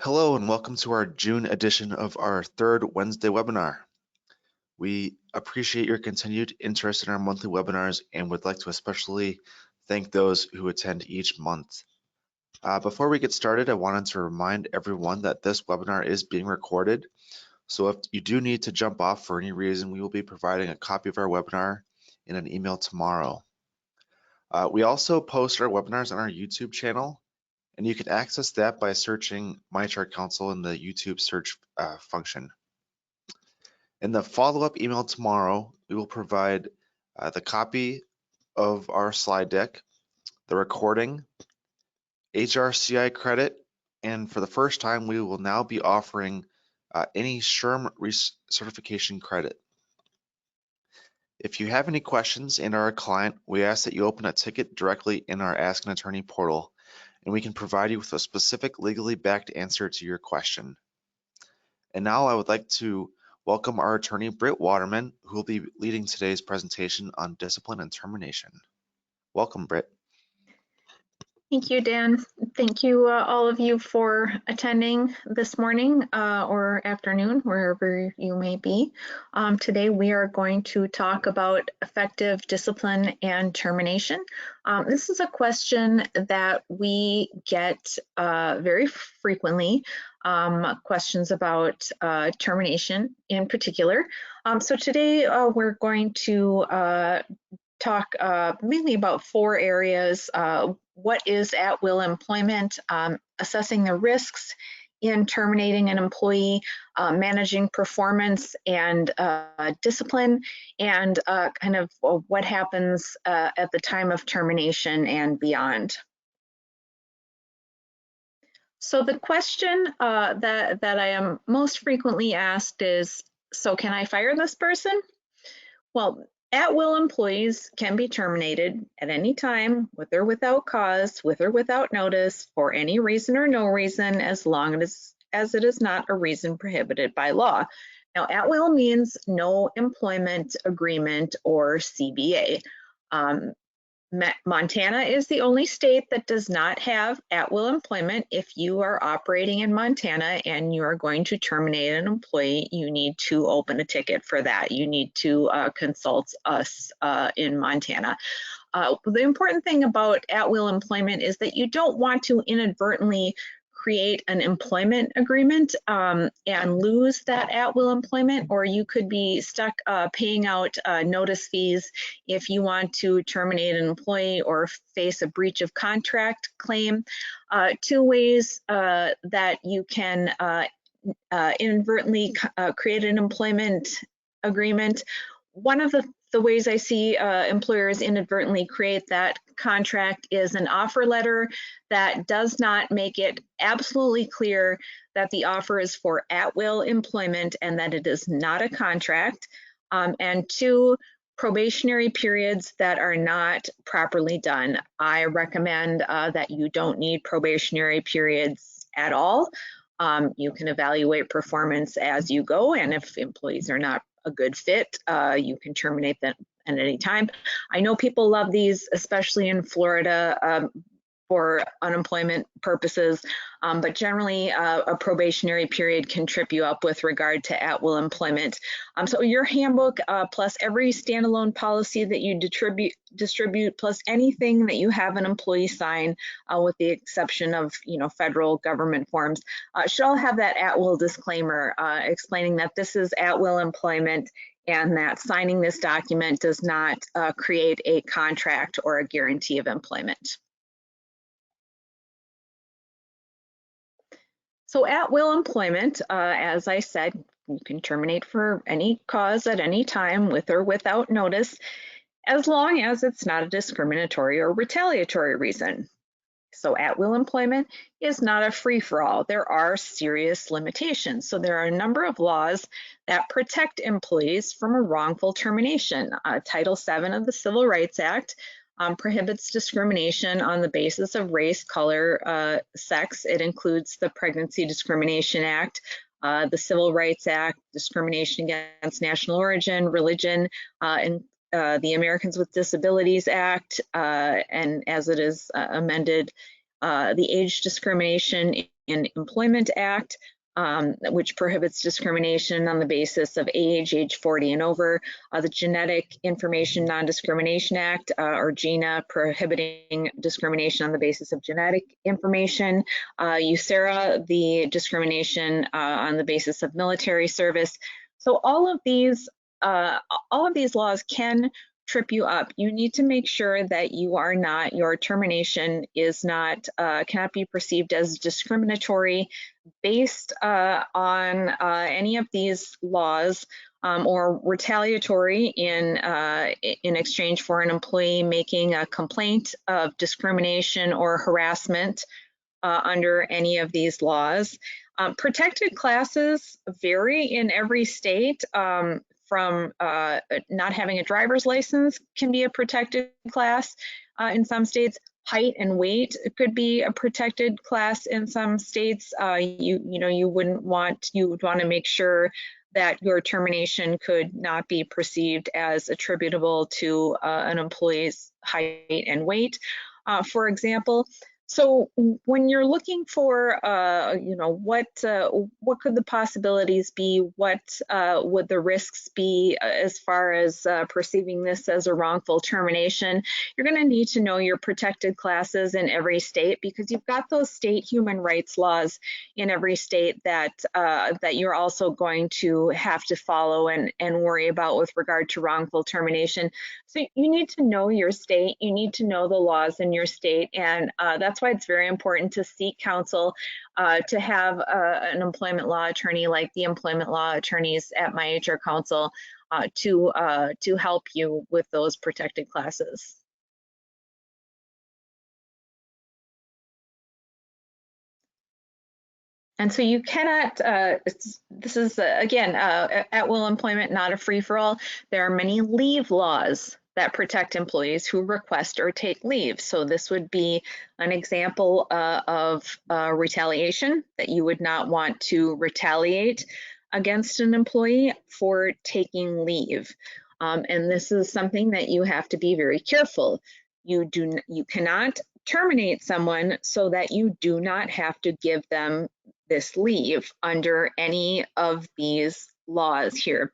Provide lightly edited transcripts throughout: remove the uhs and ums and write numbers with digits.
Hello and welcome to our June edition of our third Wednesday webinar. We appreciate your continued interest in our monthly webinars and would like to especially thank those who attend each month. Before we get started, I wanted to remind everyone that this webinar is being recorded. So if you do need to jump off for any reason, we will be providing a copy of our webinar in an email tomorrow. We also post our webinars on our YouTube channel, and you can access that by searching MyChart Council in the YouTube search function. In the follow-up email tomorrow, we will provide the copy of our slide deck, the recording, HRCI credit, and for the first time, we will now be offering any SHRM certification credit. If you have any questions and are a client, we ask that you open a ticket directly in our Ask an Attorney portal, and we can provide you with a specific legally backed answer to your question. And now I would like to welcome our attorney, Britt Waterman, who will be leading today's presentation on discipline and termination. Welcome, Britt. Thank you, Dan. Thank you, all of you, for attending this morning or afternoon, wherever you may be. Today, we are going to talk about effective discipline and termination. This is a question that we get very frequently, questions about termination in particular. So today, we're going to talk mainly about four areas. What is at-will employment, assessing the risks in terminating an employee, managing performance and discipline, and kind of what happens at the time of termination and beyond. So the question that I am most frequently asked is, so can I fire this person? Well, at-will employees can be terminated at any time, with or without cause, with or without notice, for any reason or no reason, as long as it is not a reason prohibited by law. Now, at-will means no employment agreement or CBA. Montana is the only state that does not have at-will employment. If you are operating in Montana and you are going to terminate an employee, you need to open a ticket for that. You need to consult us in Montana. The important thing about at-will employment is that you don't want to inadvertently create an employment agreement and lose that at-will employment, or you could be stuck paying out notice fees if you want to terminate an employee or face a breach of contract claim. Two ways that you can inadvertently create an employment agreement. One of the ways I see employers inadvertently create that contract is an offer letter that does not make it absolutely clear that the offer is for at-will employment and that it is not a contract. And two, probationary periods that are not properly done. I recommend that you don't need probationary periods at all. You can evaluate performance as you go, and if employees are not a good fit, you can terminate them at any time. I know people love these, especially in Florida, for unemployment purposes, but generally a probationary period can trip you up with regard to at-will employment. So your handbook plus every standalone policy that you distribute plus anything that you have an employee sign, with the exception of federal government forms, should all have that at-will disclaimer explaining that this is at-will employment and that signing this document does not create a contract or a guarantee of employment. So at-will employment, as I said, you can terminate for any cause at any time, with or without notice, as long as it's not a discriminatory or retaliatory reason. So at-will employment is not a free-for-all. There are serious limitations. So there are a number of laws that protect employees from a wrongful termination. Title VII of the Civil Rights Act prohibits discrimination on the basis of race, color, sex. It includes the Pregnancy Discrimination Act, the Civil Rights Act, discrimination against national origin, religion, and the Americans with Disabilities Act, and as it is amended, the Age Discrimination Employment Act, which prohibits discrimination on the basis of age 40 and over, the Genetic Information Non-Discrimination Act, or GINA, prohibiting discrimination on the basis of genetic information, USERRA, the discrimination on the basis of military service. So all of these laws can trip you up. You need to make sure that your termination is not, cannot be perceived as discriminatory based on any of these laws, or retaliatory in exchange for an employee making a complaint of discrimination or harassment under any of these laws. Protected classes vary in every state. From not having a driver's license can be a protected class in some states. Height and weight could be a protected class in some states. You would want to make sure that your termination could not be perceived as attributable to an employee's height and weight, for example. So when you're looking for, what could the possibilities be? What would the risks be as far as perceiving this as a wrongful termination? You're going to need to know your protected classes in every state, because you've got those state human rights laws in every state that you're also going to have to follow and worry about with regard to wrongful termination. So you need to know your state. You need to know the laws in your state, and that's why it's very important to seek counsel, to have an employment law attorney like the employment law attorneys at My HR Council to help you with those protected classes. And so you cannot, this is, again, at-will employment, not a free-for-all. There are many leave laws that protect employees who request or take leave. So this would be an example of retaliation, that you would not want to retaliate against an employee for taking leave. And this is something that you have to be very careful. You cannot terminate someone so that you do not have to give them this leave under any of these laws here.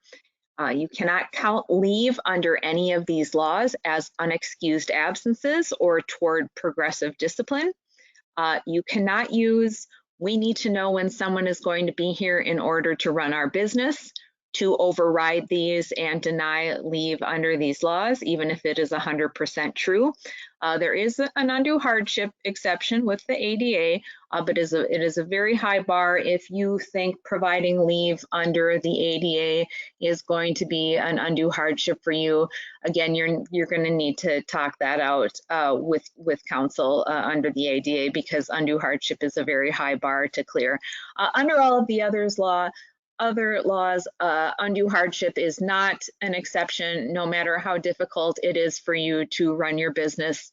You cannot count leave under any of these laws as unexcused absences or toward progressive discipline. You cannot use, we need to know when someone is going to be here in order to run our business, to override these and deny leave under these laws, even if it is 100% true. There is an undue hardship exception with the ADA, but it is a very high bar if you think providing leave under the ADA is going to be an undue hardship for you. Again, you're going to need to talk that out with counsel under the ADA, because undue hardship is a very high bar to clear. Under all of the other laws, undue hardship is not an exception. No matter how difficult it is for you to run your business,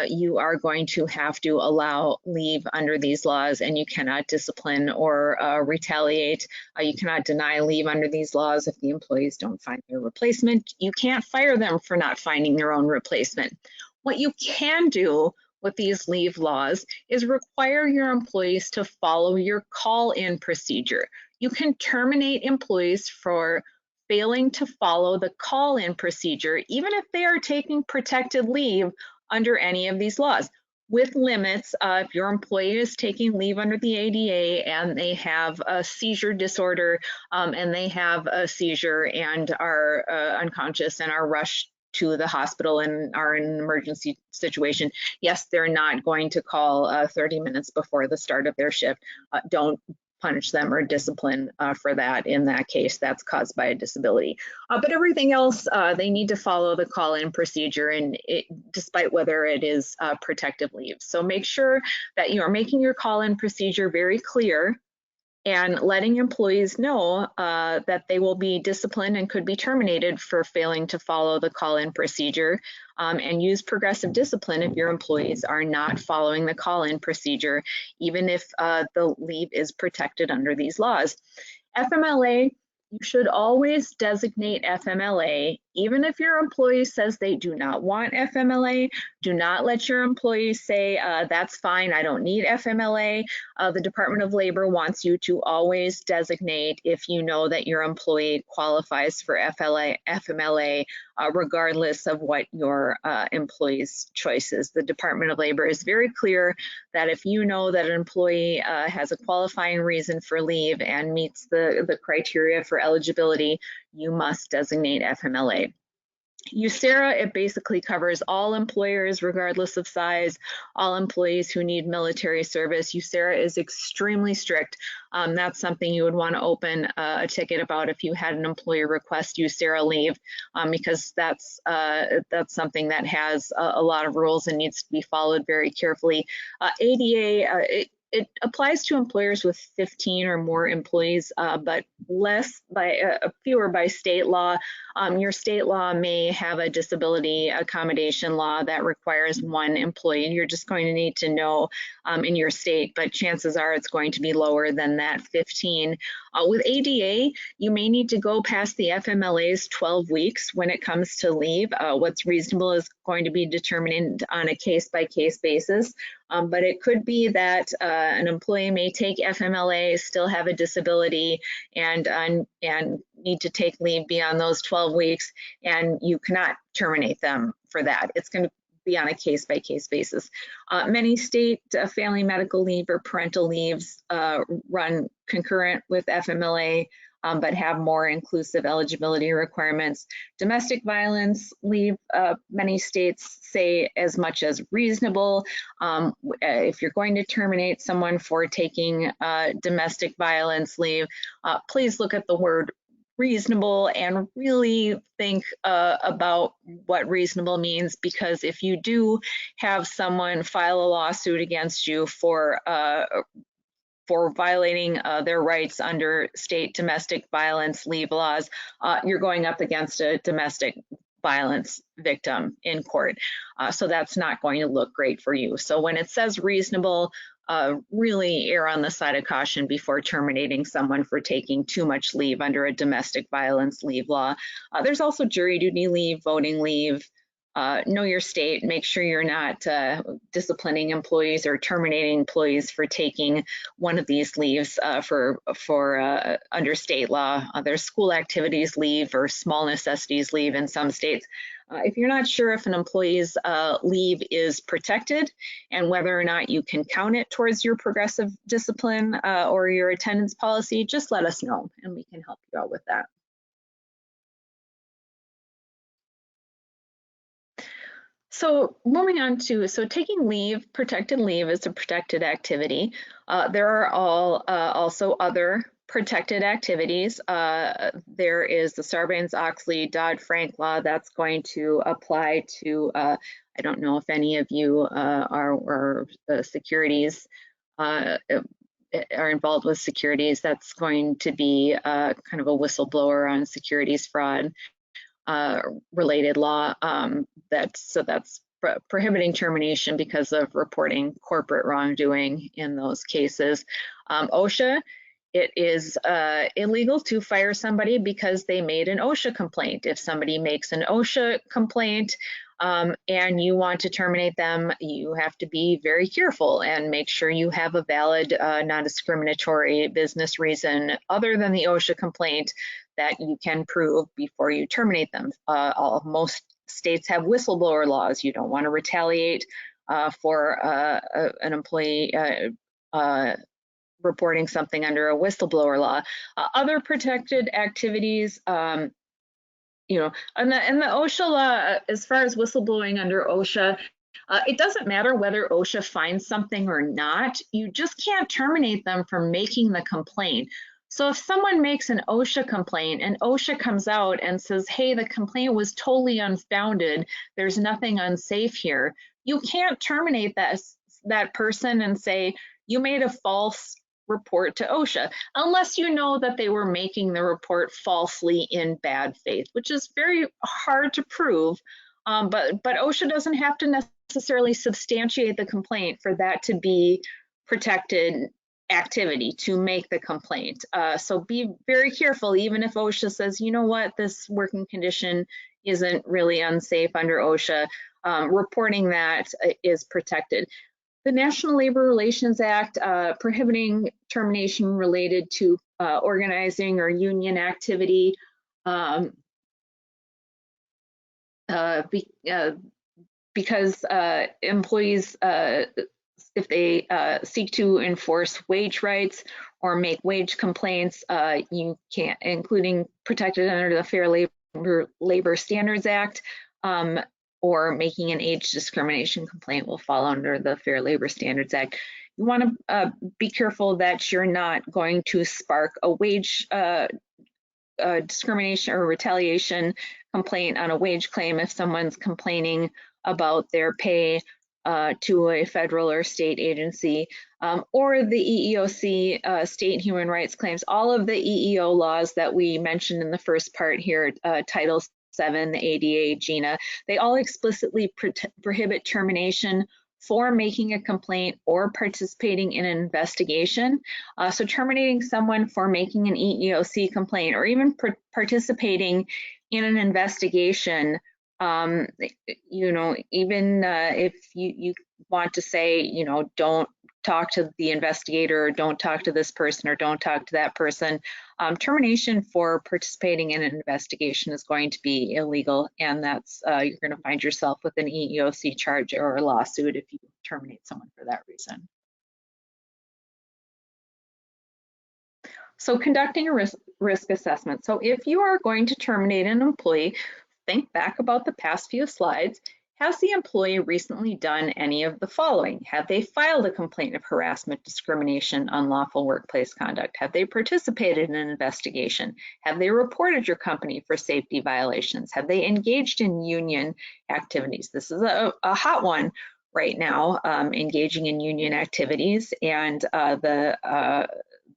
you are going to have to allow leave under these laws, and you cannot discipline or retaliate. You cannot deny leave under these laws if the employees don't find their replacement. You can't fire them for not finding their own replacement. What you can do with these leave laws is require your employees to follow your call-in procedure. You can terminate employees for failing to follow the call-in procedure, even if they are taking protected leave under any of these laws, with limits. If your employee is taking leave under the ADA and they have a seizure disorder, and they have a seizure and are unconscious and are rushed to the hospital and are in an emergency situation, yes, they're not going to call 30 minutes before the start of their shift. Don't punish them or discipline for that. In that case, that's caused by a disability. But everything else, they need to follow the call-in procedure, and despite whether it is protective leave. So make sure that you are making your call-in procedure very clear and letting employees know that they will be disciplined and could be terminated for failing to follow the call-in procedure, and use progressive discipline if your employees are not following the call-in procedure, even if the leave is protected under these laws. FMLA You should always designate FMLA, even if your employee says they do not want FMLA. Do not let your employees say, that's fine, I don't need FMLA. The Department of Labor wants you to always designate if you know that your employee qualifies for FMLA, regardless of what your employee's choice is. The Department of Labor is very clear that if you know that an employee has a qualifying reason for leave and meets the criteria for eligibility, you must designate FMLA. USERRA, it basically covers all employers regardless of size, all employees who need military service. USERRA is extremely strict. That's something you would want to open a ticket about if you had an employer request USERRA leave, because that's something that has a lot of rules and needs to be followed very carefully. ADA, it applies to employers with 15 or more employees, but fewer by state law. Your state law may have a disability accommodation law that requires one employee. You're just going to need to know in your state, but chances are it's going to be lower than that 15. With ADA, you may need to go past the FMLA's 12 weeks when it comes to leave. What's reasonable is going to be determined on a case-by-case basis. But it could be that an employee may take FMLA, still have a disability, and need to take leave beyond those 12 weeks, and you cannot terminate them for that. It's going to be on a case-by-case basis. Many state family medical leave or parental leaves run concurrent with FMLA, but have more inclusive eligibility requirements. Domestic violence leave, many states say as much as reasonable. If you're going to terminate someone for taking domestic violence leave, please look at the word reasonable and really think about what reasonable means, because if you do have someone file a lawsuit against you for violating their rights under state domestic violence leave laws, you're going up against a domestic violence victim in court. So that's not going to look great for you. So when it says reasonable, really err on the side of caution before terminating someone for taking too much leave under a domestic violence leave law. There's also jury duty leave, voting leave. Know your state, make sure you're not disciplining employees or terminating employees for taking one of these leaves for under state law. There's school activities leave or small necessities leave in some states. If you're not sure if an employee's leave is protected and whether or not you can count it towards your progressive discipline or your attendance policy, just let us know and we can help you out with that. So moving on to, taking leave, protected leave is a protected activity. There are also other protected activities. There is the Sarbanes-Oxley Dodd-Frank law that's going to apply to, I don't know if any of you are involved with securities. That's going to be kind of a whistleblower on securities fraud related law. That's prohibiting termination because of reporting corporate wrongdoing in those cases. OSHA, it is illegal to fire somebody because they made an OSHA complaint. If somebody makes an OSHA complaint and you want to terminate them, you have to be very careful and make sure you have a valid, non-discriminatory business reason other than the OSHA complaint that you can prove before you terminate them. Most states have whistleblower laws. You don't want to retaliate for an employee reporting something under a whistleblower law. Other protected activities, and the OSHA law, as far as whistleblowing under OSHA, it doesn't matter whether OSHA finds something or not. You just can't terminate them for making the complaint. So if someone makes an OSHA complaint and OSHA comes out and says, hey, the complaint was totally unfounded, there's nothing unsafe here, you can't terminate that person and say, you made a false report to OSHA, unless you know that they were making the report falsely in bad faith, which is very hard to prove. But OSHA doesn't have to necessarily substantiate the complaint for that to be protected activity to make the complaint. So be very careful, even if OSHA says, you know what, this working condition isn't really unsafe under OSHA, reporting that is protected. The National Labor Relations Act prohibiting termination related to organizing or union activity because employees, if they seek to enforce wage rights or make wage complaints, you can't, including protected under the Fair Labor Standards Act, or making an age discrimination complaint will fall under the Fair Labor Standards Act. You want to be careful that you're not going to spark a wage discrimination or retaliation complaint on a wage claim if someone's complaining about their pay to a federal or state agency, or the EEOC state human rights claims. All of the EEO laws that we mentioned in the first part here, Title VII, the ADA, GINA, they all explicitly prohibit termination for making a complaint or participating in an investigation. So terminating someone for making an EEOC complaint or even participating in an investigation, you know, even if you want to say, you know, don't talk to the investigator, or don't talk to this person, or don't talk to that person, termination for participating in an investigation is going to be illegal, and that's you're going to find yourself with an EEOC charge or a lawsuit if you terminate someone for that reason. So conducting a risk assessment. So if you are going to terminate an employee, think back about the past few slides. Has the employee recently done any of the following? Have they filed a complaint of harassment, discrimination, unlawful workplace conduct? Have they participated in an investigation? Have they reported your company for safety violations? Have they engaged in union activities? This is a hot one right now, engaging in union activities, and the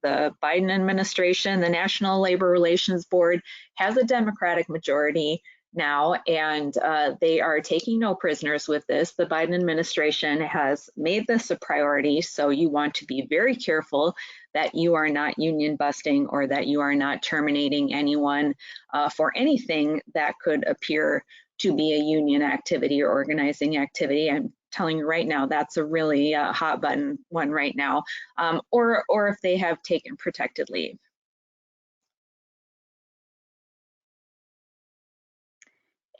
Biden administration, the National Labor Relations Board, has a Democratic majority now, and they are taking no prisoners with this. The Biden administration has made this a priority, so you want to be very careful that you are not union busting or that you are not terminating anyone for anything that could appear to be a union activity or organizing activity. I'm telling you right now, that's a really hot button one right now, or if they have taken protected leave.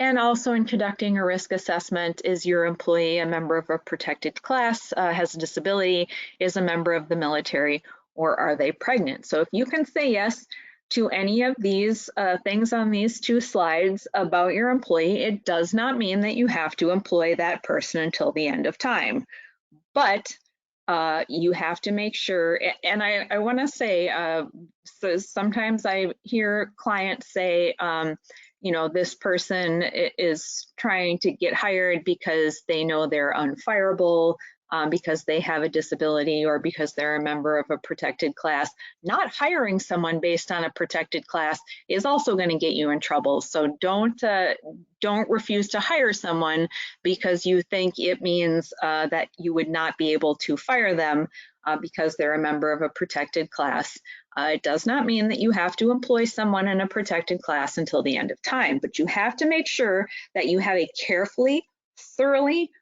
And also in conducting a risk assessment, is your employee a member of a protected class, has a disability, is a member of the military, or are they pregnant? So if you can say yes to any of these things on these two slides about your employee, it does not mean that you have to employ that person until the end of time. But you have to make sure, and I want to say, so sometimes I hear clients say, you know, this person is trying to get hired because they know they're unfireable, because they have a disability, or because they're a member of a protected class. Not hiring someone based on a protected class is also going to get you in trouble. So don't refuse to hire someone because you think it means that you would not be able to fire them because they're a member of a protected class. It does not mean that you have to employ someone in a protected class until the end of time, but you have to make sure that you have a carefully, thoroughly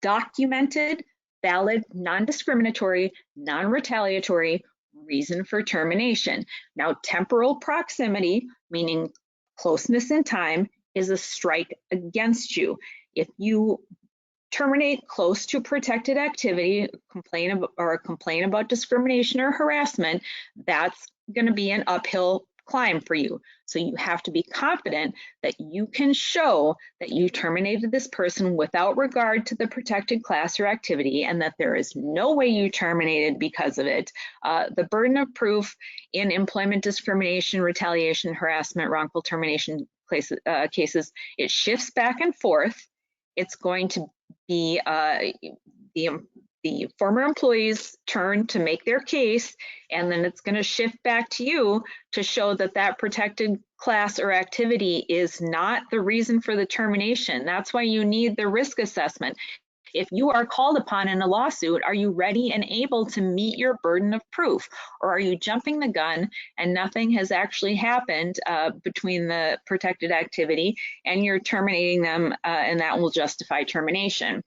documented, valid, non-discriminatory, non-retaliatory reason for termination. Now, temporal proximity, meaning closeness in time, is a strike against you. If you terminate close to protected activity, complain about discrimination or harassment, that's going to be an uphill climb for you. So you have to be confident that you can show that you terminated this person without regard to the protected class or activity, and that there is no way you terminated because of it. The burden of proof in employment discrimination, retaliation, harassment, wrongful termination cases, it shifts back and forth. It's going to be the former employee's turn to make their case, and then it's going to shift back to you to show that that protected class or activity is not the reason for the termination. That's why you need the risk assessment. If you are called upon in a lawsuit, are you ready and able to meet your burden of proof? Or are you jumping the gun and nothing has actually happened between the protected activity and you're terminating them and that will justify termination?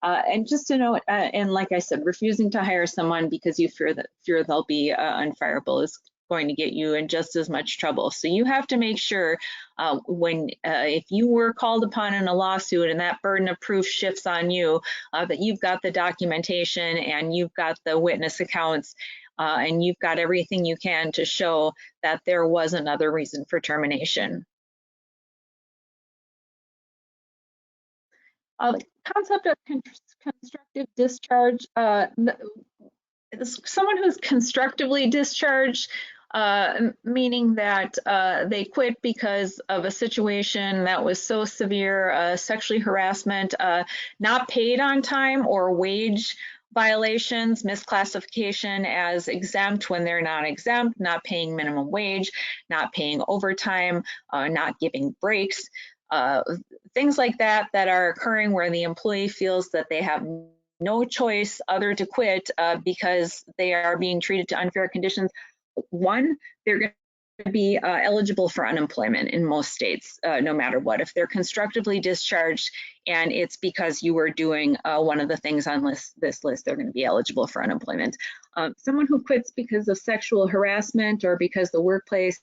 And just to note, and like I said, refusing to hire someone because you fear they'll be unfireable is going to get you in just as much trouble. So you have to make sure if you were called upon in a lawsuit and that burden of proof shifts on you, that you've got the documentation and you've got the witness accounts and you've got everything you can to show that there was another reason for termination. The concept of constructive discharge, someone who's constructively discharged, meaning that they quit because of a situation that was so severe, sexually harassment, not paid on time, or wage violations, misclassification as exempt when they're not exempt, not paying minimum wage, not paying overtime, not giving breaks, things like that are occurring where the employee feels that they have no choice other to quit because they are being treated to unfair conditions. One, they're going to be eligible for unemployment in most states, no matter what. If they're constructively discharged and it's because you were doing one of the things on this list, they're going to be eligible for unemployment. Someone who quits because of sexual harassment or because the workplace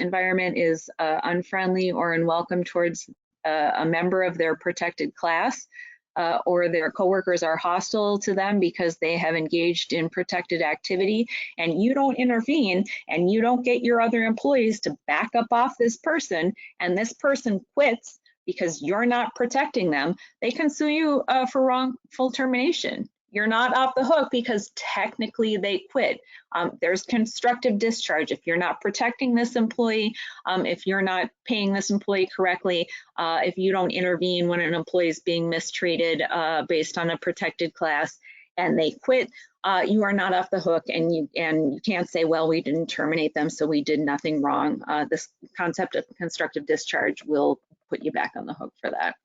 environment is unfriendly or unwelcome towards a member of their protected class, or their coworkers are hostile to them because they have engaged in protected activity, and you don't intervene and you don't get your other employees to back up off this person, and this person quits because you're not protecting them, they can sue you for wrongful termination. You're not off the hook because technically they quit. There's constructive discharge. If you're not protecting this employee, if you're not paying this employee correctly, if you don't intervene when an employee is being mistreated based on a protected class and they quit, you are not off the hook, and you can't say, well, we didn't terminate them, so we did nothing wrong. This concept of constructive discharge will put you back on the hook for that.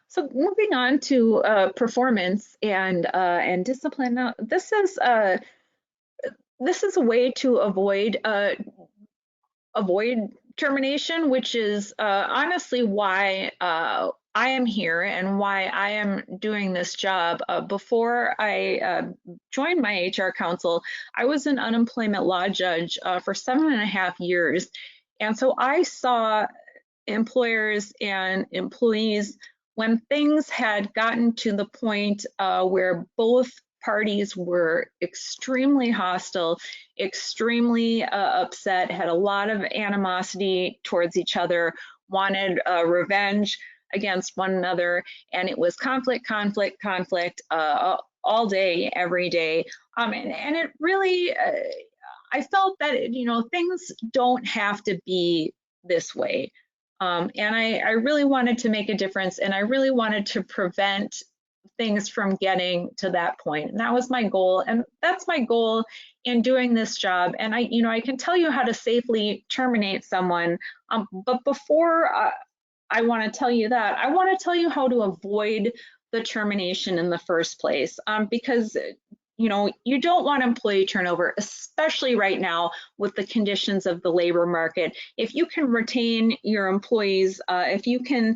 So moving on to performance and discipline. Now, this is a way to avoid termination, which is honestly why I am here and why I am doing this job. Before I joined my HR counsel, I was an unemployment law judge for 7.5 years, and so I saw employers and employees when things had gotten to the point where both parties were extremely hostile, extremely upset, had a lot of animosity towards each other, wanted revenge against one another, and it was conflict all day, every day. And it really, I felt that, things don't have to be this way. And I really wanted to make a difference, and I really wanted to prevent things from getting to that point. And that was my goal. And that's my goal in doing this job. And I can tell you how to safely terminate someone. But before I want to tell you that, I want to tell you how to avoid the termination in the first place. Because you don't want employee turnover, especially right now with the conditions of the labor market. If you can retain your employees, if you can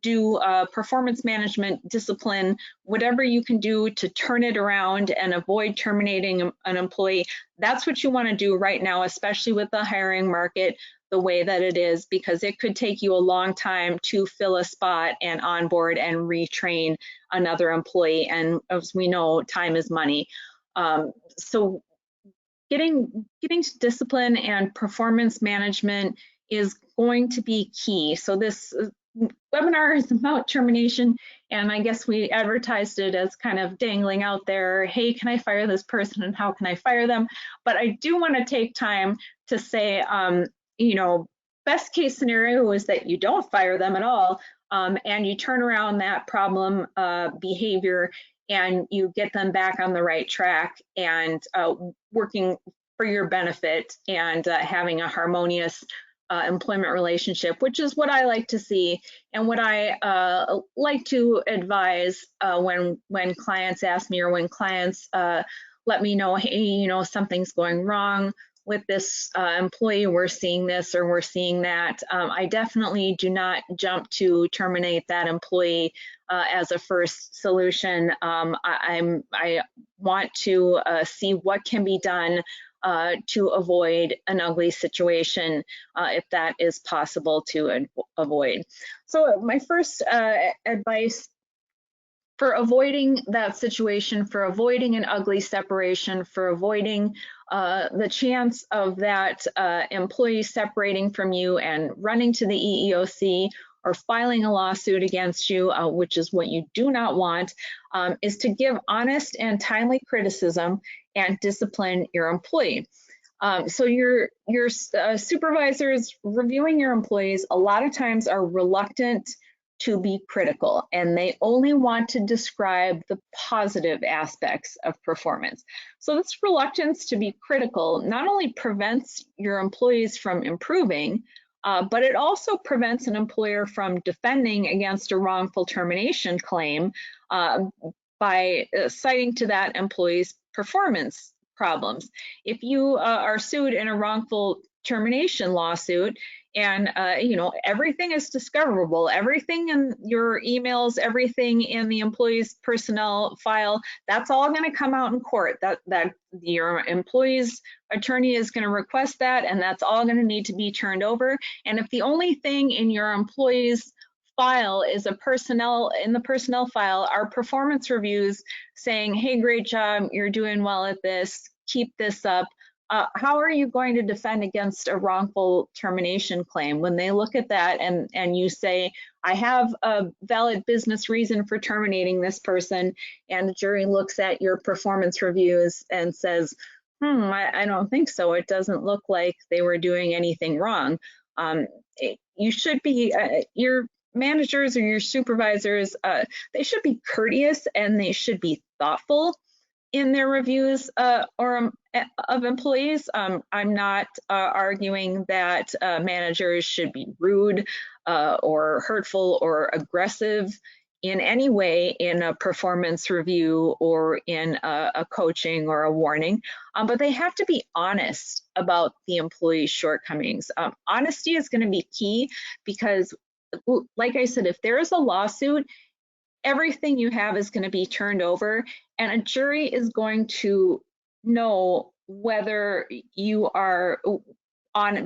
do performance management, discipline, whatever you can do to turn it around and avoid terminating an employee, that's what you want to do right now, especially with the hiring market the way that it is, because it could take you a long time to fill a spot and onboard and retrain another employee. And as we know, time is money. So getting to discipline and performance management is going to be key. So this webinar is about termination, and I guess we advertised it as kind of dangling out there, hey, can I fire this person and how can I fire them? But I do want to take time to say, best case scenario is that you don't fire them at all, and you turn around that problem behavior and you get them back on the right track and working for your benefit and having a harmonious employment relationship, which is what I like to see and what I like to advise when clients ask me, or when clients let me know, hey, you know, something's going wrong with this employee, we're seeing this or we're seeing that. I definitely do not jump to terminate that employee as a first solution. I want to see what can be done to avoid an ugly situation if that is possible to avoid. So my first advice for avoiding that situation, for avoiding an ugly separation, for avoiding the chance of that employee separating from you and running to the EEOC or filing a lawsuit against you, which is what you do not want, is to give honest and timely criticism and discipline your employee. So your supervisors reviewing your employees a lot of times are reluctant to be critical, and they only want to describe the positive aspects of performance. So this reluctance to be critical not only prevents your employees from improving, but it also prevents an employer from defending against a wrongful termination claim by citing to that employee's performance problems. If you are sued in a wrongful termination lawsuit, and you know, everything is discoverable, everything in your emails, everything in the employee's personnel file, that's all going to come out in court. That your employee's attorney is going to request that, and that's all going to need to be turned over. And if the only thing in your employee's file is in the personnel file are performance reviews saying, hey, great job, you're doing well at this, keep this up, how are you going to defend against a wrongful termination claim when they look at that and you say, I have a valid business reason for terminating this person, and the jury looks at your performance reviews and says, I don't think so. It doesn't look like they were doing anything wrong. You should be, your managers or your supervisors, they should be courteous and they should be thoughtful in their reviews of employees. I'm not arguing that managers should be rude or hurtful or aggressive in any way in a performance review or in a coaching or a warning, but they have to be honest about the employee's shortcomings. Honesty is going to be key because, like I said, if there is a lawsuit, everything you have is going to be turned over, and a jury is going to know whether you are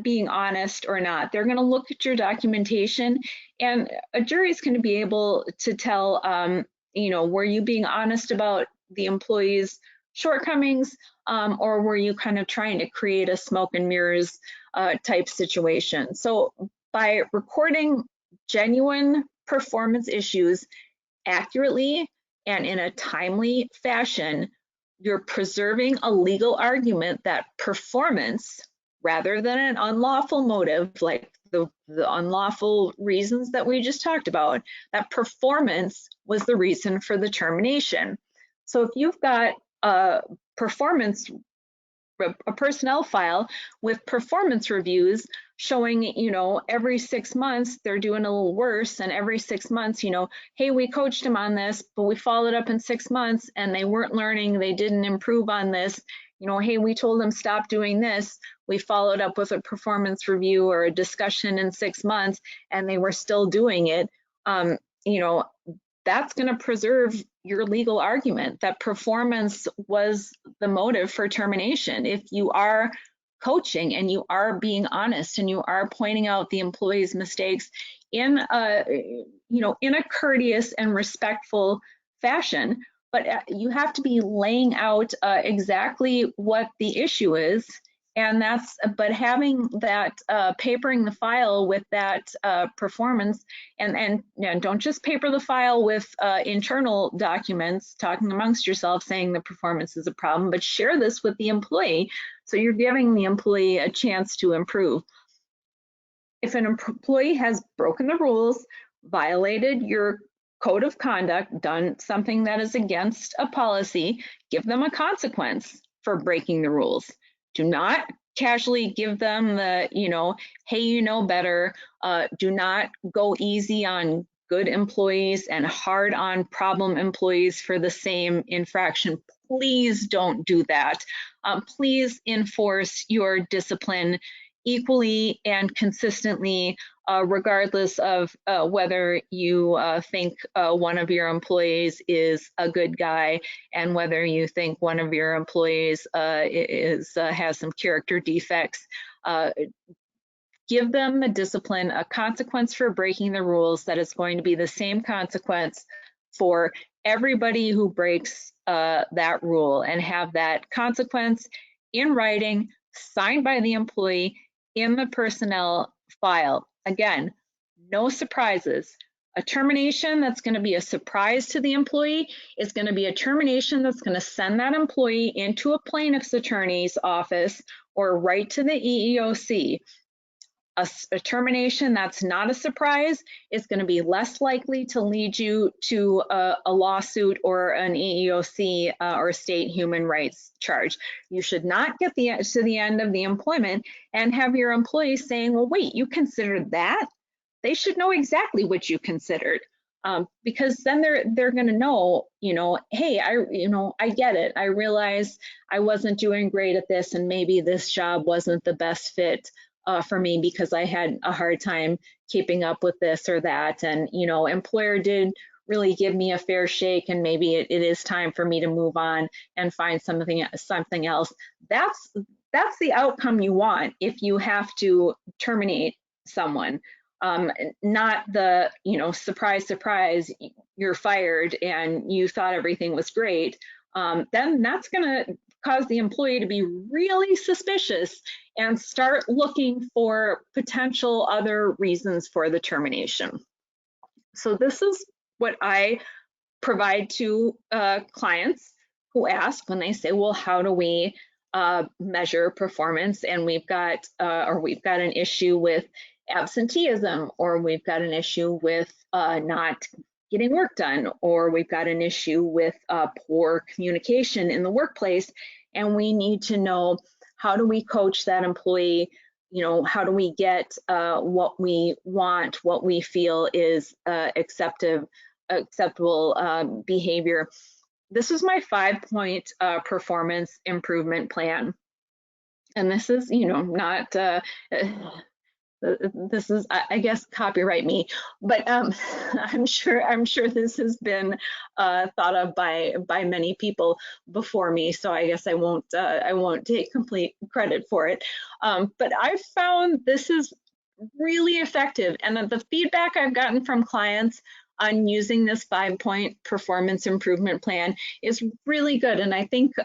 being honest or not. They're going to look at your documentation, and a jury is going to be able to tell, you know, were you being honest about the employee's shortcomings, or were you kind of trying to create a smoke and mirrors type situation? So by recording genuine performance issues accurately and in a timely fashion, you're preserving a legal argument that performance, rather than an unlawful motive like the unlawful reasons that we just talked about, that performance was the reason for the termination. So if you've got a personnel file with performance reviews showing, you know, every 6 months they're doing a little worse, and every 6 months, you know, hey, we coached them on this, but we followed up in 6 months and they weren't learning, they didn't improve on this, you know, hey, we told them stop doing this, we followed up with a performance review or a discussion in 6 months and they were still doing it, you know, that's going to preserve your legal argument that performance was the motive for termination. If you are coaching and you are being honest and you are pointing out the employee's mistakes in a, you know, in a courteous and respectful fashion, but you have to be laying out exactly what the issue is. And that's, but having that papering the file with that performance, and don't just paper the file with internal documents talking amongst yourself saying the performance is a problem, but share this with the employee so you're giving the employee a chance to improve. If an employee has broken the rules, violated your code of conduct, done something that is against a policy, give them a consequence for breaking the rules. Do not casually give them the, hey, you know better. Do not go easy on good employees and hard on problem employees for the same infraction. Please don't do that. Please enforce your discipline equally and consistently, regardless of whether you think one of your employees is a good guy and whether you think one of your employees has some character defects. Give them a discipline, a consequence for breaking the rules that is going to be the same consequence for everybody who breaks that rule, and have that consequence in writing, signed by the employee in the personnel file. Again, no surprises. A termination that's going to be a surprise to the employee is going to be a termination that's going to send that employee into a plaintiff's attorney's office or right to the EEOC. A termination that's not a surprise is going to be less likely to lead you to a lawsuit or an EEOC or state human rights charge. You should not get to the end of the employment and have your employees saying, well, wait, you considered that? They should know exactly what you considered, because then they're going to know, hey, I get it. I realize I wasn't doing great at this, and maybe this job wasn't the best fit for me because I had a hard time keeping up with this or that. And, employer did really give me a fair shake, and maybe it is time for me to move on and find something else. That's the outcome you want if you have to terminate someone. Not the, surprise, surprise, you're fired and you thought everything was great. Then that's going to cause the employee to be really suspicious and start looking for potential other reasons for the termination. So this is what I provide to clients who ask when they say, well, how do we measure performance? And we've got an issue with absenteeism, or we've got an issue with not getting work done, or we've got an issue with poor communication in the workplace, and we need to know, how do we coach that employee? How do we get what we want, what we feel is acceptable behavior? This is my 5-point performance improvement plan. And this is, not, this is, I guess, copyright me, but I'm sure this has been thought of by many people before me. So I guess I won't take complete credit for it. But I've found this is really effective, and the feedback I've gotten from clients on using this 5-point performance improvement plan is really good. And I think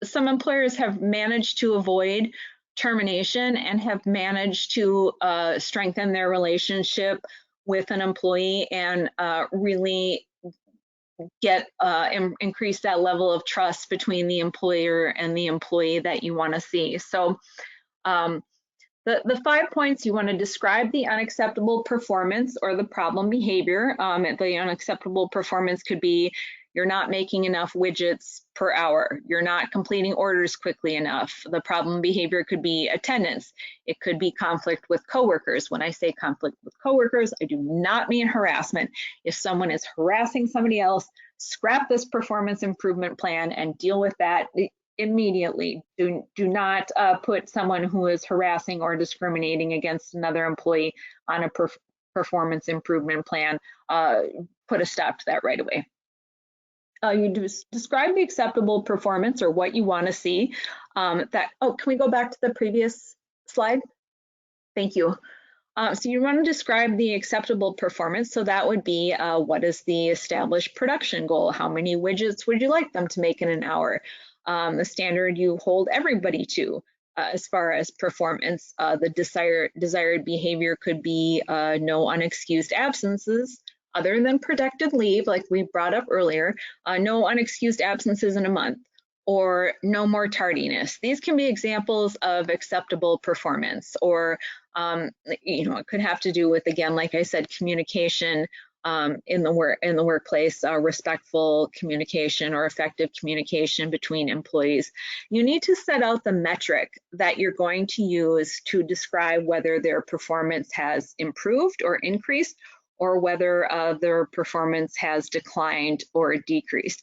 some employers have managed to avoid termination and have managed to strengthen their relationship with an employee and really get increase that level of trust between the employer and the employee that you want to see. So the 5 points: you want to describe the unacceptable performance or the problem behavior. The unacceptable performance could be, you're not making enough widgets per hour. You're not completing orders quickly enough. The problem behavior could be attendance. It could be conflict with coworkers. When I say conflict with coworkers, I do not mean harassment. If someone is harassing somebody else, scrap this performance improvement plan and deal with that immediately. Do not put someone who is harassing or discriminating against another employee on a performance improvement plan. Put a stop to that right away. You describe the acceptable performance, or what you want to see. Can we go back to the previous slide? Thank you. So you want to describe the acceptable performance. So that would be, what is the established production goal? How many widgets would you like them to make in an hour? The standard you hold everybody to as far as performance. The desired behavior could be no unexcused absences other than protected leave, like we brought up earlier, no unexcused absences in a month, or no more tardiness. These can be examples of acceptable performance, or it could have to do with, again, like I said, communication in the workplace, respectful communication or effective communication between employees. You need to set out the metric that you're going to use to describe whether their performance has improved or increased, or whether their performance has declined or decreased.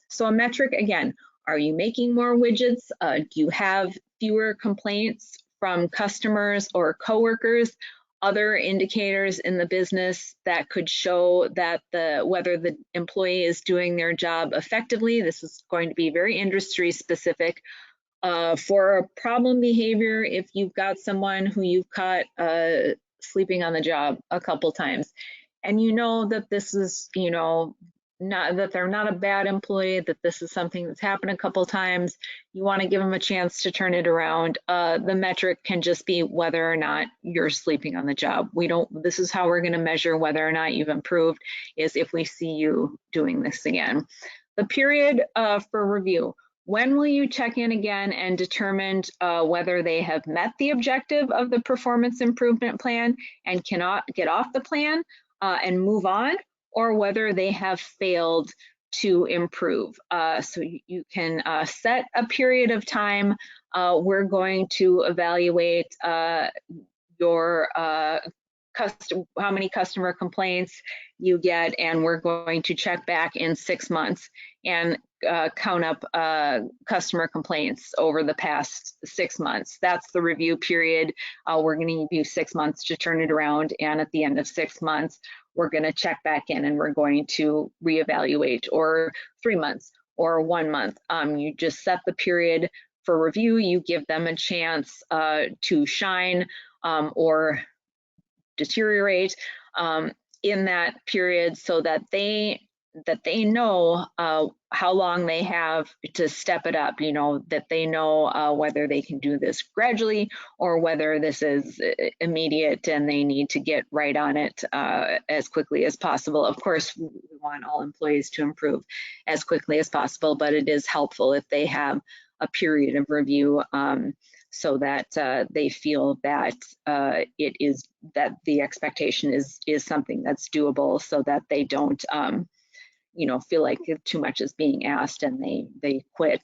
So a metric, again, are you making more widgets? Do you have fewer complaints from customers or coworkers? Other indicators in the business that could show that whether the employee is doing their job effectively. This is going to be very industry specific. For problem behavior, if you've got someone who you've caught sleeping on the job a couple times, and you know that this is, not that they're not a bad employee, that this is something that's happened a couple times, you want to give them a chance to turn it around. The metric can just be whether or not you're sleeping on the job. This is how we're going to measure whether or not you've improved, is if we see you doing this again. The period for review. When will you check in again and determine whether they have met the objective of the performance improvement plan and cannot get off the plan and move on, or whether they have failed to improve? So you can set a period of time. We're going to evaluate your how many customer complaints you get, and we're going to check back in 6 months and count up customer complaints over the past 6 months. That's the review period. We're going to give you 6 months to turn it around, and at the end of 6 months, we're going to check back in and we're going to reevaluate, or 3 months or 1 month. You just set the period for review. You give them a chance to shine or deteriorate in that period, so that they know how long they have to step it up, that they know whether they can do this gradually or whether this is immediate and they need to get right on it as quickly as possible. Of course, we want all employees to improve as quickly as possible, but it is helpful if they have a period of review so that they feel that that the expectation is something that's doable, so that they don't feel like too much is being asked and they quit.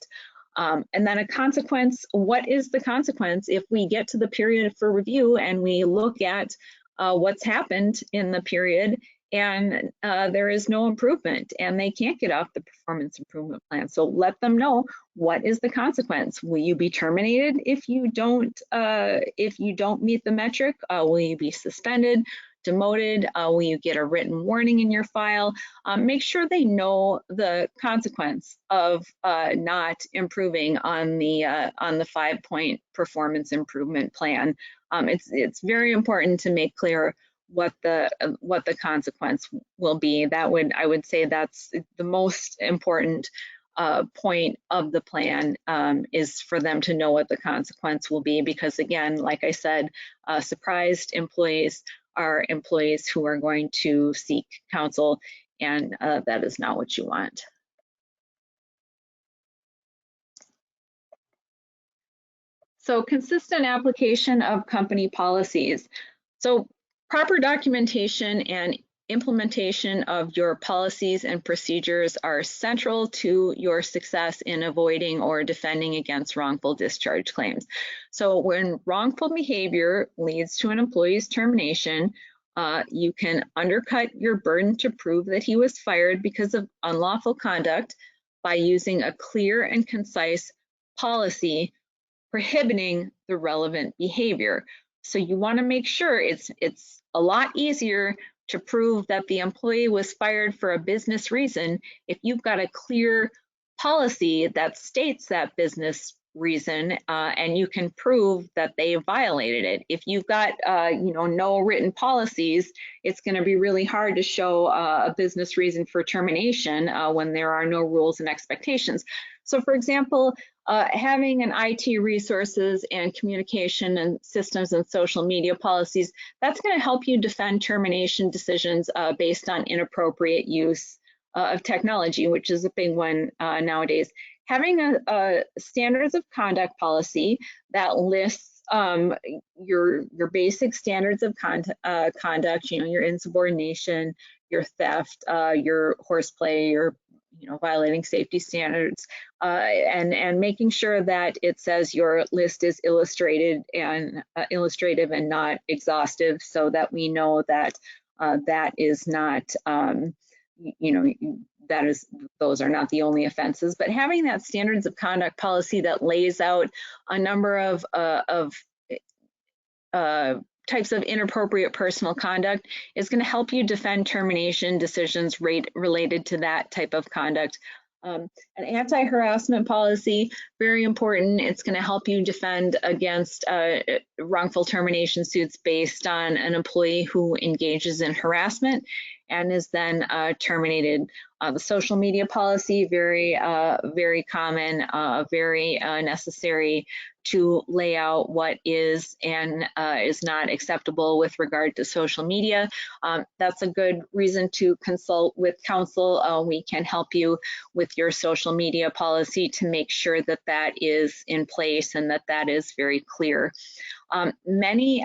And then a consequence. What is the consequence if we get to the period for review and we look at what's happened in the period and there is no improvement and they can't get off the performance improvement plan? So let them know, what is the consequence. Will you be terminated if you don't meet the metric? Will you be suspended, demoted? Will you get a written warning in your file? Make sure they know the consequence of not improving on the 5-point performance improvement plan. It's very important to make clear what the consequence will be. I would say that's the most important point of the plan, is for them to know what the consequence will be, because again, like I said, surprised employees are employees who are going to seek counsel, and that is not what you want. So consistent application of company policies. So proper documentation and implementation of your policies and procedures are central to your success in avoiding or defending against wrongful discharge claims. So when wrongful behavior leads to an employee's termination, you can undercut your burden to prove that he was fired because of unlawful conduct by using a clear and concise policy prohibiting the relevant behavior. So you want to make sure it's a lot easier to prove that the employee was fired for a business reason if you've got a clear policy that states that business reason, and you can prove that they violated it. If you've got no written policies, it's going to be really hard to show a business reason for termination when there are no rules and expectations. So for example, having an IT resources and communication and systems and social media policies, that's going to help you defend termination decisions based on inappropriate use of technology, which is a big one nowadays. Having a standards of conduct policy that lists your basic standards of conduct, your insubordination, your theft, your horseplay, your violating safety standards, and making sure that it says your list is illustrated and illustrative and not exhaustive, so that we know that that is not, those are not the only offenses. But having that standards of conduct policy that lays out a number of types of inappropriate personal conduct is going to help you defend termination decisions related to that type of conduct. An anti-harassment policy, very important. It's going to help you defend against wrongful termination suits based on an employee who engages in harassment and is then terminated. The social media policy, very common, very necessary to lay out what is and is not acceptable with regard to social media. That's a good reason to consult with counsel. We can help you with your social media policy to make sure that that is in place and that that is very clear. Many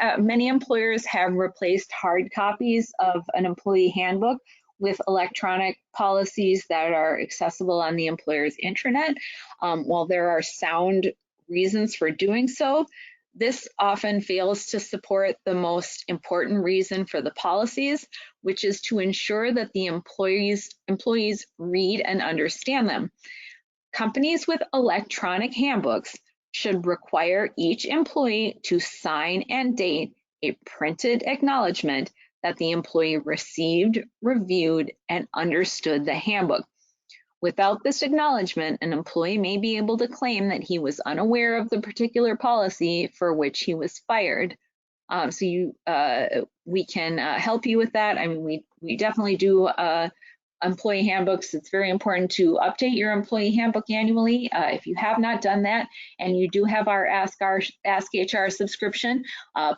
employers have replaced hard copies of an employee handbook with electronic policies that are accessible on the employer's intranet. While there are sound reasons for doing so, this often fails to support the most important reason for the policies, which is to ensure that the employees read and understand them. Companies with electronic handbooks should require each employee to sign and date a printed acknowledgement that the employee received, reviewed, and understood the handbook. Without this acknowledgement, an employee may be able to claim that he was unaware of the particular policy for which he was fired. We can help you with that. I mean, we definitely do employee handbooks. It's very important to update your employee handbook annually. If you have not done that and you do have our Ask HR subscription,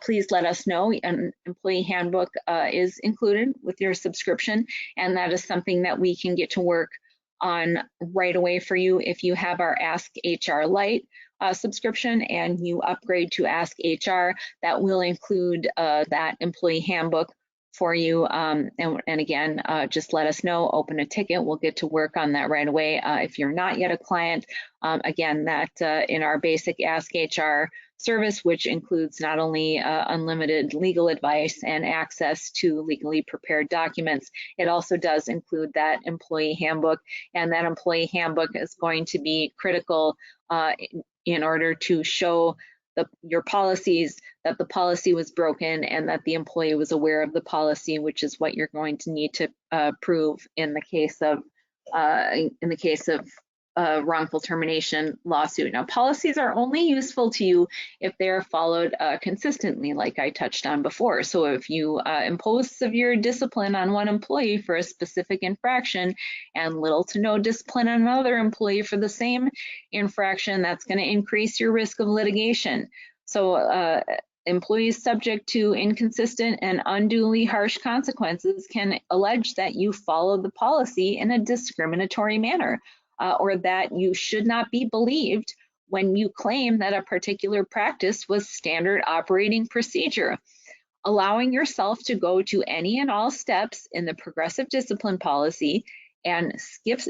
please let us know. An employee handbook is included with your subscription, and that is something that we can get to work on right away for you. If you have our Ask HR Lite subscription and you upgrade to Ask HR, that will include that employee handbook for you. And again, just let us know, open a ticket, we'll get to work on that right away. If you're not yet a client, again, that in our basic Ask HR service, which includes not only unlimited legal advice and access to legally prepared documents, it also does include that employee handbook, and that employee handbook is going to be critical in order to show your policies that the policy was broken and that the employee was aware of the policy, which is what you're going to need to prove in the case of wrongful termination lawsuit. Now, policies are only useful to you if they are followed consistently, like I touched on before. So if you impose severe discipline on one employee for a specific infraction and little to no discipline on another employee for the same infraction, that's going to increase your risk of litigation. So employees subject to inconsistent and unduly harsh consequences can allege that you followed the policy in a discriminatory manner, or that you should not be believed when you claim that a particular practice was standard operating procedure. Allowing yourself to go to any and all steps in the progressive discipline policy and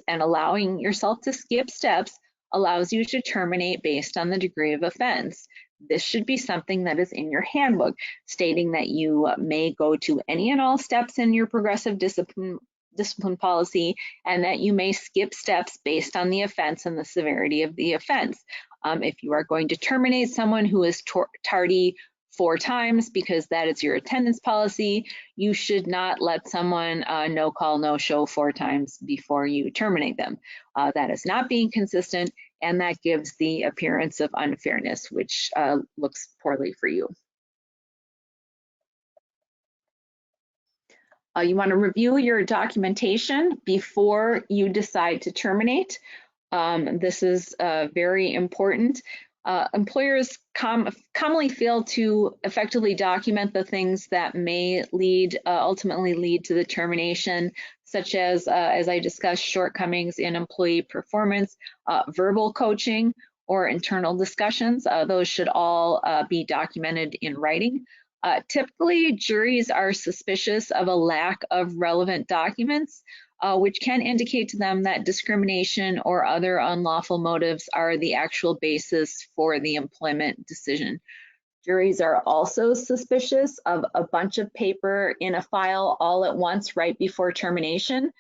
allowing yourself to skip steps allows you to terminate based on the degree of offense. This should be something that is in your handbook, stating that you may go to any and all steps in your progressive discipline policy, and that you may skip steps based on the offense and the severity of the offense. If you are going to terminate someone who is tardy 4 times because that is your attendance policy, you should not let someone no call, no show 4 times before you terminate them. That is not being consistent, and that gives the appearance of unfairness, which looks poorly for you. You want to review your documentation before you decide to terminate. This is very important. Employers commonly fail to effectively document the things that may ultimately lead to the termination, such as I discussed, shortcomings in employee performance, verbal coaching, or internal discussions. Those should all be documented in writing. Typically, juries are suspicious of a lack of relevant documents, which can indicate to them that discrimination or other unlawful motives are the actual basis for the employment decision. Juries are also suspicious of a bunch of paper in a file all at once right before termination.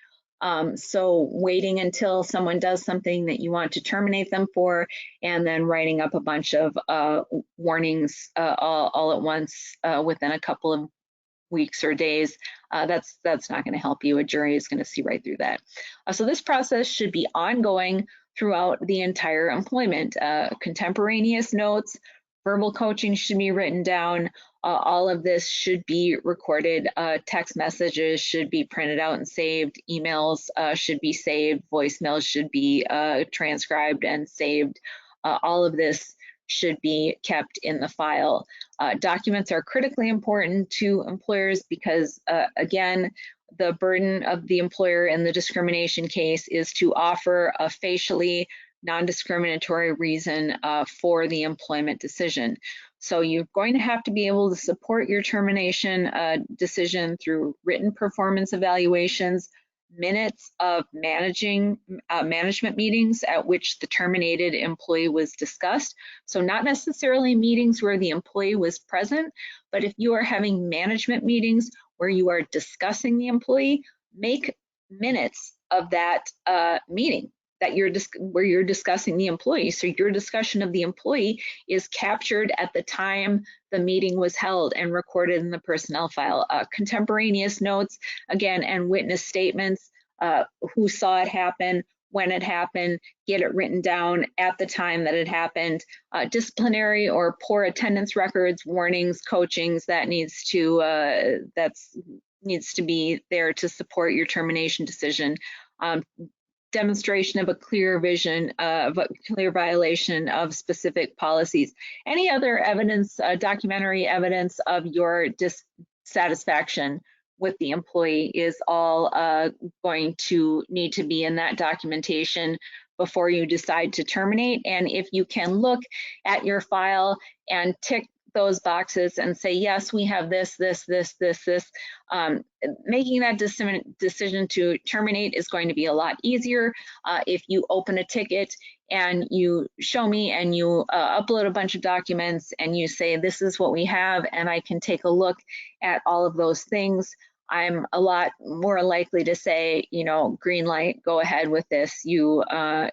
So waiting until someone does something that you want to terminate them for, and then writing up a bunch of warnings all at once within a couple of weeks or days, that's not going to help you. A jury is going to see right through that. So this process should be ongoing throughout the entire employment. Contemporaneous notes, verbal coaching should be written down. All of this should be recorded. Text messages should be printed out and saved. Emails should be saved. Voicemails should be transcribed and saved. All of this should be kept in the file. Documents are critically important to employers because, again, the burden of the employer in the discrimination case is to offer a facially non-discriminatory reason for the employment decision. So you're going to have to be able to support your termination decision through written performance evaluations, minutes of management meetings at which the terminated employee was discussed. So not necessarily meetings where the employee was present, but if you are having management meetings where you are discussing the employee, make minutes of that meeting where you're discussing the employee. So your discussion of the employee is captured at the time the meeting was held and recorded in the personnel file. Contemporaneous notes, again, and witness statements, who saw it happen, when it happened, get it written down at the time that it happened. Disciplinary or poor attendance records, warnings, coachings, that needs to be there to support your termination decision. Demonstration of a clear vision of a clear violation of specific policies. Any other evidence, documentary evidence of your dissatisfaction with the employee is all going to need to be in that documentation before you decide to terminate. And if you can look at your file and tick those boxes and say, yes, we have this, making that decision to terminate is going to be a lot easier if you open a ticket and you show me and you upload a bunch of documents and you say, this is what we have, and I can take a look at all of those things. I'm a lot more likely to say, green light, go ahead with this. I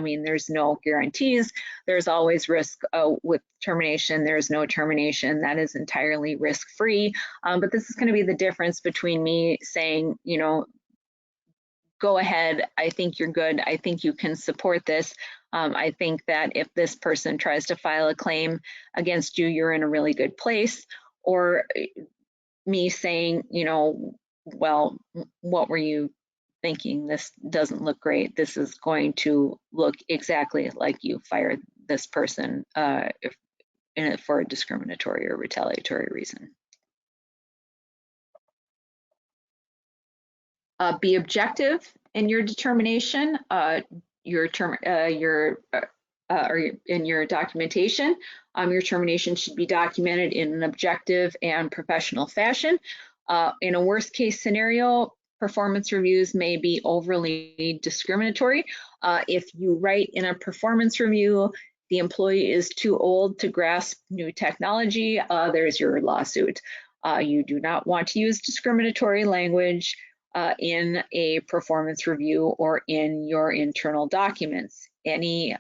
mean, there's no guarantees. There's always risk with termination. There's no termination. That is entirely risk-free. But this is going to be the difference between me saying, go ahead. I think you're good. I think you can support this. I think that if this person tries to file a claim against you, you're in a really good place. Or me saying, well, what were you thinking? This doesn't look great. This is going to look exactly like you fired this person for a discriminatory or retaliatory reason. Be objective in your determination, or in your documentation. Your termination should be documented in an objective and professional fashion. In a worst case scenario, performance reviews may be overly discriminatory. If you write in a performance review, the employee is too old to grasp new technology, there's your lawsuit. You do not want to use discriminatory language in a performance review or in your internal documents. Any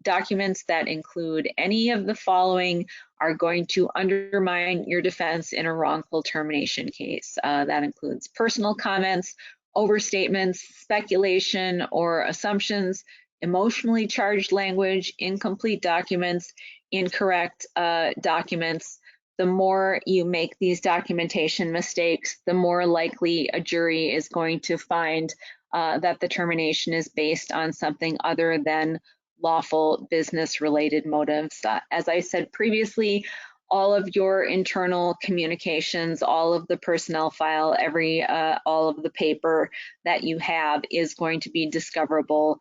documents that include any of the following are going to undermine your defense in a wrongful termination case. That includes personal comments, overstatements, speculation or assumptions, emotionally charged language, incomplete documents, incorrect documents. The more you make these documentation mistakes, the more likely a jury is going to find that the termination is based on something other than lawful business-related motives. As I said previously, all of your internal communications, all of the personnel file, all of the paper that you have is going to be discoverable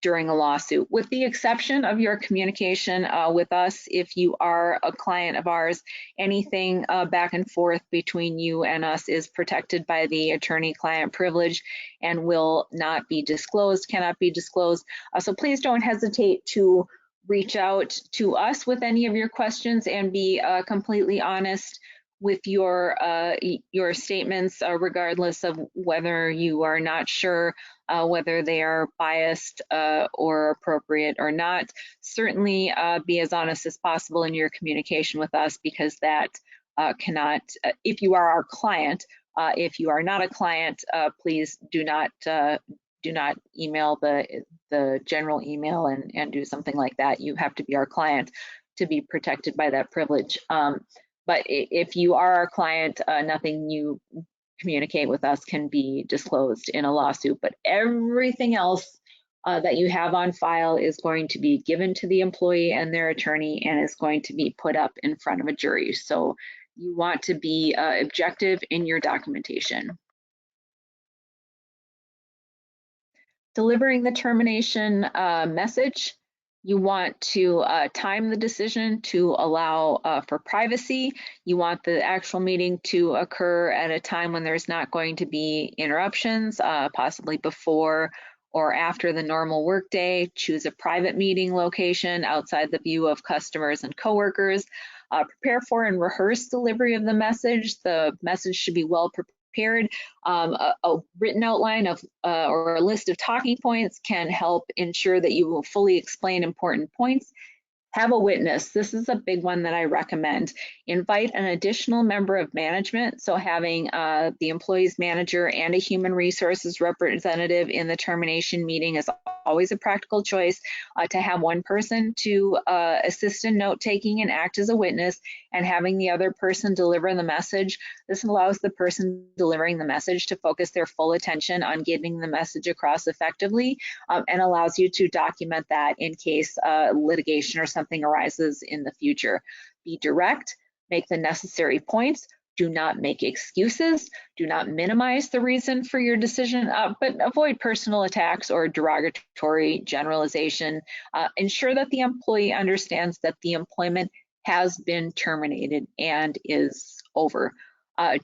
during a lawsuit, with the exception of your communication with us. If you are a client of ours, anything back and forth between you and us is protected by the attorney-client privilege and will not be disclosed, cannot be disclosed. So please don't hesitate to reach out to us with any of your questions and be completely honest with your statements, regardless of whether you are not sure whether they are biased or appropriate or not. Certainly be as honest as possible in your communication with us, because that cannot, if you are our client. If you are not a client, please do not email the general email and do something like that. You have to be our client to be protected by that privilege. But if you are our client, nothing you communicate with us can be disclosed in a lawsuit. But everything else that you have on file is going to be given to the employee and their attorney, and is going to be put up in front of a jury. So you want to be objective in your documentation. Delivering the termination message. You want to time the decision to allow for privacy. You want the actual meeting to occur at a time when there's not going to be interruptions, possibly before or after the normal workday. Choose a private meeting location outside the view of customers and coworkers. Prepare for and rehearse delivery of the message. The message should be well prepared. A written outline of or a list of talking points can help ensure that you will fully explain important points. Have a witness. This is a big one that I recommend. Invite an additional member of management. So having the employee's manager and a human resources representative in the termination meeting is always a practical choice. To have one person to assist in note taking and act as a witness, and having the other person deliver the message. This allows the person delivering the message to focus their full attention on getting the message across effectively, and allows you to document that in case litigation or something arises in the future. Be direct, make the necessary points. Do not make excuses. Do not minimize the reason for your decision, but avoid personal attacks or derogatory generalization. Ensure that the employee understands that the employment has been terminated and is over.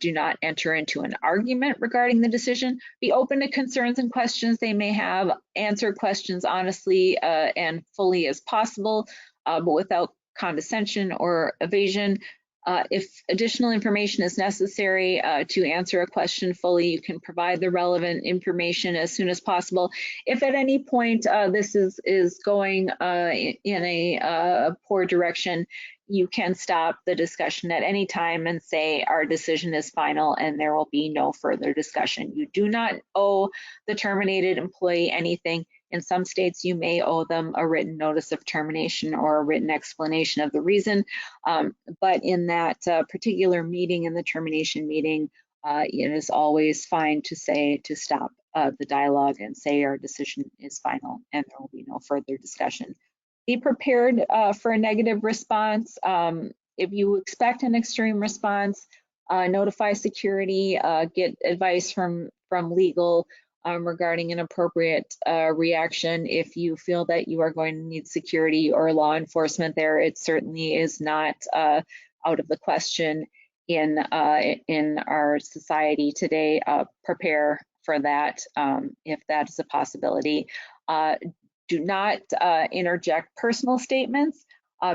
Do not enter into an argument regarding the decision. Be open to concerns and questions they may have. Answer questions honestly and fully as possible, but without condescension or evasion. If additional information is necessary to answer a question fully, you can provide the relevant information as soon as possible. If at any point this is going in a poor direction, you can stop the discussion at any time and say our decision is final and there will be no further discussion. You do not owe the terminated employee anything. In some states, you may owe them a written notice of termination or a written explanation of the reason. But in that particular meeting, in the termination meeting, it is always fine to say to stop the dialogue and say our decision is final and there will be no further discussion. Be prepared for a negative response. If you expect an extreme response, notify security, get advice from legal regarding an appropriate reaction. If you feel that you are going to need security or law enforcement there, it certainly is not out of the question in our society today. Prepare for that if that is a possibility. Do not interject personal statements.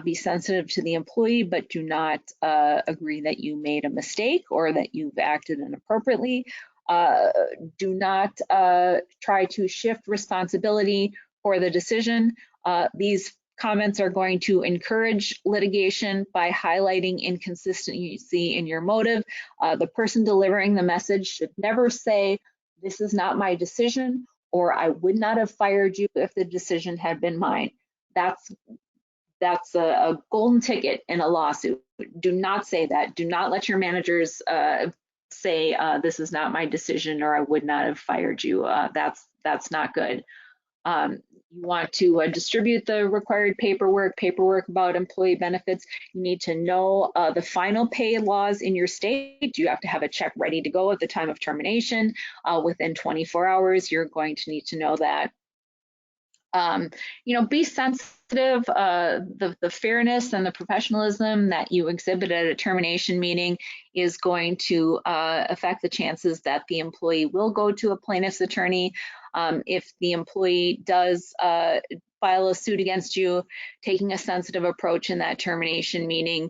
Be sensitive to the employee, but do not agree that you made a mistake or that you've acted inappropriately. Do not try to shift responsibility for the decision. These comments are going to encourage litigation by highlighting inconsistency in your motive. The person delivering the message should never say, "This is not my decision," or "I would not have fired you if the decision had been mine." That's a golden ticket in a lawsuit. Do not say that. Do not let your managers say, "This is not my decision," or "I would not have fired you." That's not good. You want to distribute the required paperwork about employee benefits. You need to know the final pay laws in your state. You have to have a check ready to go at the time of termination. Within 24 hours, you're going to need to know that. Be sensitive. The fairness and the professionalism that you exhibit at a termination meeting is going to affect the chances that the employee will go to a plaintiff's attorney. If the employee does file a suit against you, taking a sensitive approach in that termination meeting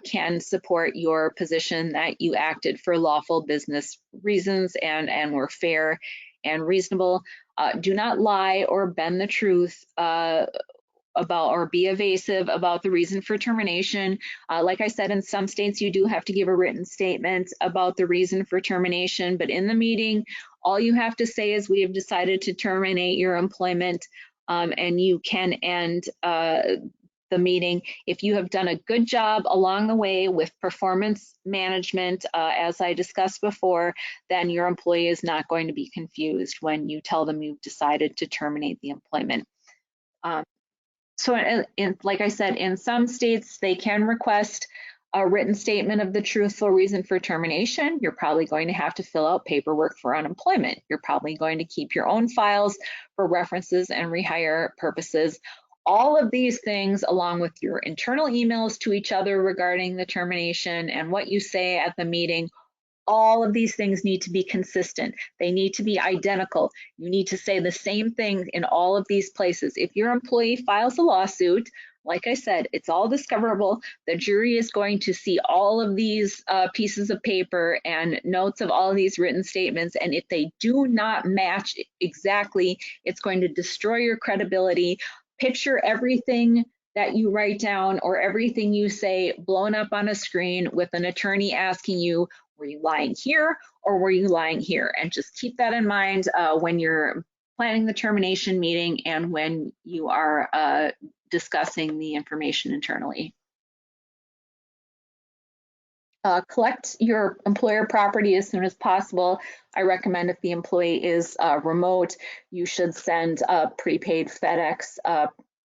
can support your position that you acted for lawful business reasons and were fair and reasonable. Do not lie or bend the truth about or be evasive about the reason for termination. Like I said, in some states, you do have to give a written statement about the reason for termination, but in the meeting, all you have to say is we have decided to terminate your employment, and you can end the meeting. If you have done a good job along the way with performance management, as I discussed before, then your employee is not going to be confused when you tell them you've decided to terminate the employment. Like I said, in some states, they can request a written statement of the truthful reason for termination. You're probably going to have to fill out paperwork for unemployment. You're probably going to keep your own files for references and rehire purposes. All of these things, along with your internal emails to each other regarding the termination and what you say at the meeting, all of these things need to be consistent. They need to be identical. You need to say the same thing in all of these places. If your employee files a lawsuit, like I said, it's all discoverable. The jury is going to see all of these pieces of paper and notes of all of these written statements. And if they do not match exactly, it's going to destroy your credibility. Picture everything that you write down or everything you say blown up on a screen with an attorney asking you, were you lying here or were you lying here? And just keep that in mind when you're planning the termination meeting and when you are discussing the information internally. Collect your employer property as soon as possible. I recommend if the employee is remote, you should send a prepaid FedEx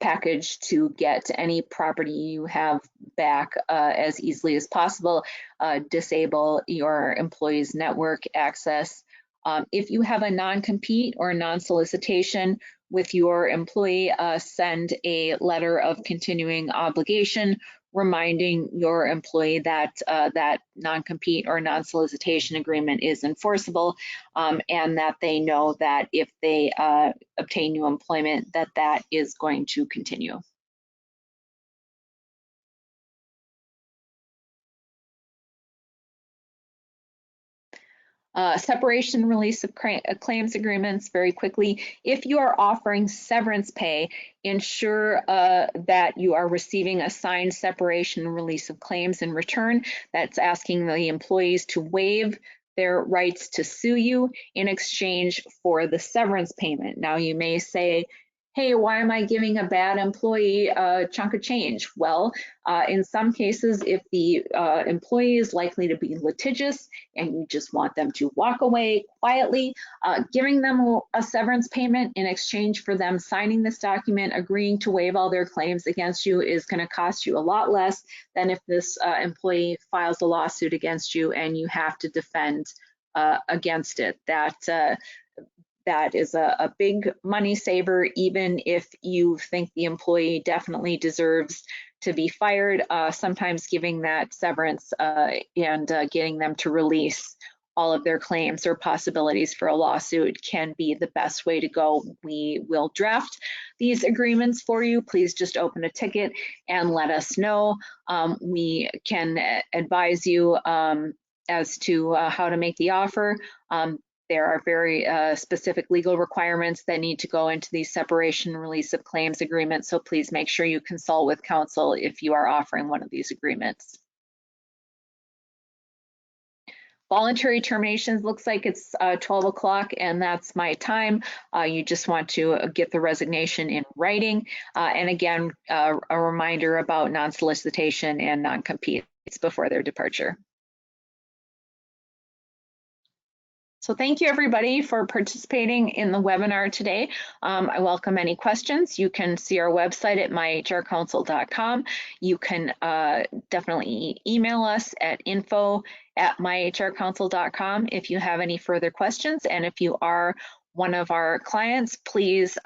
package to get any property you have back as easily as possible. Disable your employee's network access. If you have a non-compete or non-solicitation with your employee, send a letter of continuing obligation reminding your employee that that non-compete or non-solicitation agreement is enforceable, and that they know that if they obtain new employment, that that is going to continue. Separation release of claims agreements very quickly. If you are offering severance pay, ensure that you are receiving a signed separation release of claims in return. That's asking the employees to waive their rights to sue you in exchange for the severance payment. Now you may say, hey, why am I giving a bad employee a chunk of change? Well, in some cases, if the employee is likely to be litigious and you just want them to walk away quietly, giving them a severance payment in exchange for them signing this document, agreeing to waive all their claims against you is going to cost you a lot less than if this employee files a lawsuit against you and you have to defend against it. That is a big money saver, even if you think the employee definitely deserves to be fired. Sometimes giving that severance and getting them to release all of their claims or possibilities for a lawsuit can be the best way to go. We will draft these agreements for you. Please just open a ticket and let us know. We can advise you as to how to make the offer. There are very specific legal requirements that need to go into the separation and release of claims agreement, so please make sure you consult with counsel if you are offering one of these agreements. Voluntary terminations looks like it's 12 o'clock and that's my time. You just want to get the resignation in writing. And again, a reminder about non-solicitation and non-compete before their departure. So thank you everybody for participating in the webinar today. I welcome any questions. You can see our website at myhrcounsel.com. You can definitely email us at info@myhrcounsel.com if you have any further questions. And if you are one of our clients, please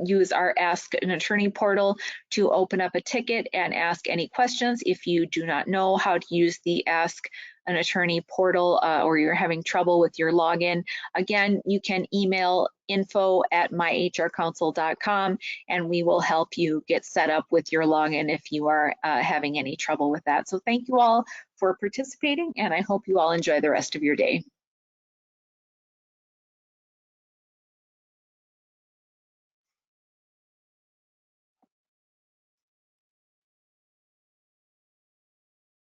use our Ask an Attorney portal to open up a ticket and ask any questions. If you do not know how to use the Ask an Attorney portal or you're having trouble with your login, again, you can email info@myhrcounsel.com and we will help you get set up with your login if you are having any trouble with that. So thank you all for participating, and I hope you all enjoy the rest of your day.